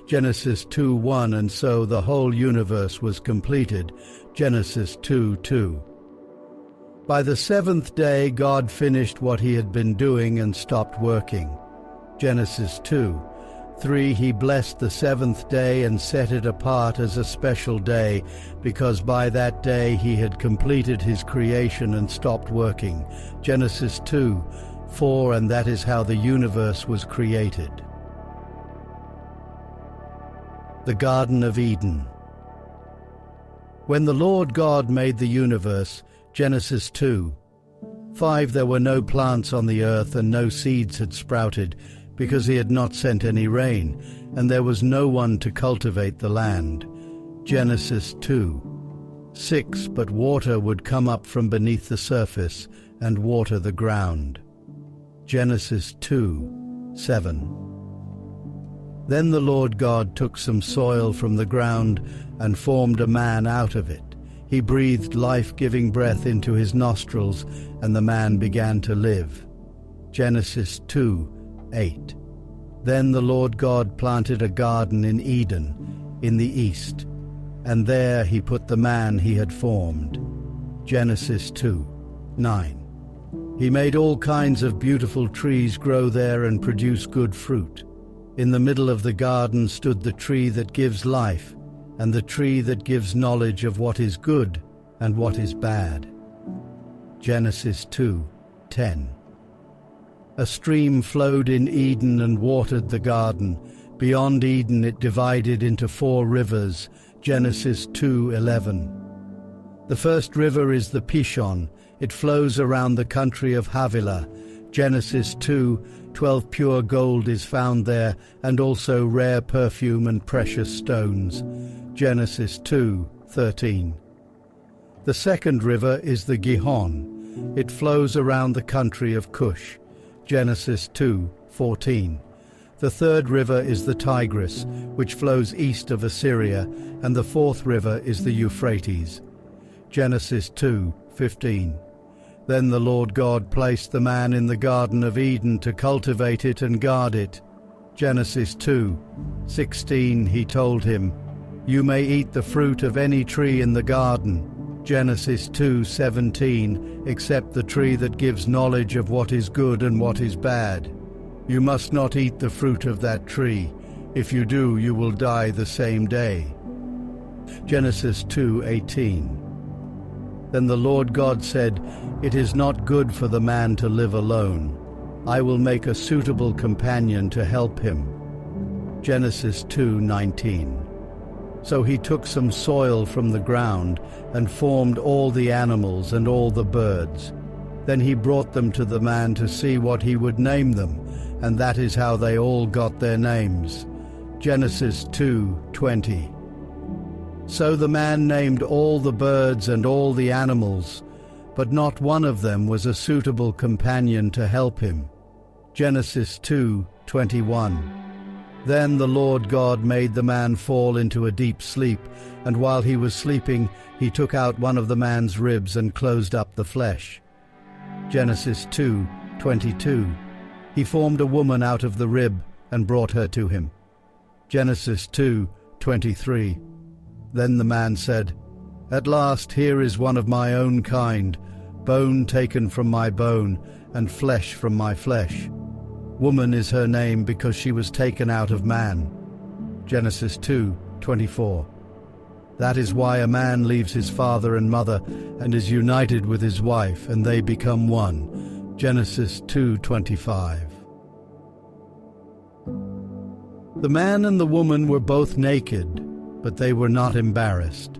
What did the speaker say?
Genesis 2:1, and so the whole universe was completed. Genesis 2:2. By the seventh day God finished what he had been doing and stopped working. Genesis 2:3. He blessed the seventh day and set it apart as a special day, because by that day he had completed his creation and stopped working. Genesis 2:4. And that is how the universe was created. The Garden of Eden. When the Lord God made the universe, Genesis 2:5, there were no plants on the earth and no seeds had sprouted, because he had not sent any rain, and there was no one to cultivate the land. Genesis 2:6, but water would come up from beneath the surface and water the ground. Genesis 2:7. Then the Lord God took some soil from the ground and formed a man out of it. He breathed life-giving breath into his nostrils, and the man began to live. Genesis 2:8. Then the Lord God planted a garden in Eden, in the east, and there he put the man he had formed. Genesis 2:9. He made all kinds of beautiful trees grow there and produce good fruit. In the middle of the garden stood the tree that gives life, and the tree that gives knowledge of what is good and what is bad. Genesis 2:10. A stream flowed in Eden and watered the garden. Beyond Eden it divided into 4 rivers. Genesis 2:11. The first river is the Pishon. It flows around the country of Havilah. Genesis 2:12. Pure gold is found there, and also rare perfume and precious stones. Genesis 2:13. The second river is the Gihon. It flows around the country of Cush. Genesis 2:14. The third river is the Tigris, which flows east of Assyria, and the fourth river is the Euphrates. Genesis 2:15. Then the Lord God placed the man in the Garden of Eden to cultivate it and guard it. Genesis 2:16. He told him, "You may eat the fruit of any tree in the garden." Genesis 2:17. Except the tree that gives knowledge of what is good and what is bad. You must not eat the fruit of that tree. If you do, you will die the same day. Genesis 2:18. Then the Lord God said, "It is not good for the man to live alone. I will make a suitable companion to help him." Genesis 2:19. So he took some soil from the ground and formed all the animals and all the birds. Then he brought them to the man to see what he would name them, and that is how they all got their names. Genesis 2:20. So the man named all the birds and all the animals, but not one of them was a suitable companion to help him. Genesis 2:21. Then the Lord God made the man fall into a deep sleep, and while he was sleeping, he took out one of the man's ribs and closed up the flesh. Genesis 2:22. He formed a woman out of the rib and brought her to him. Genesis 2:23. Then the man said, "At last here is one of my own kind, bone taken from my bone, and flesh from my flesh. Woman is her name because she was taken out of man." Genesis 2:24. That is why a man leaves his father and mother and is united with his wife, and they become one. Genesis 2:25. The man and the woman were both naked, but they were not embarrassed.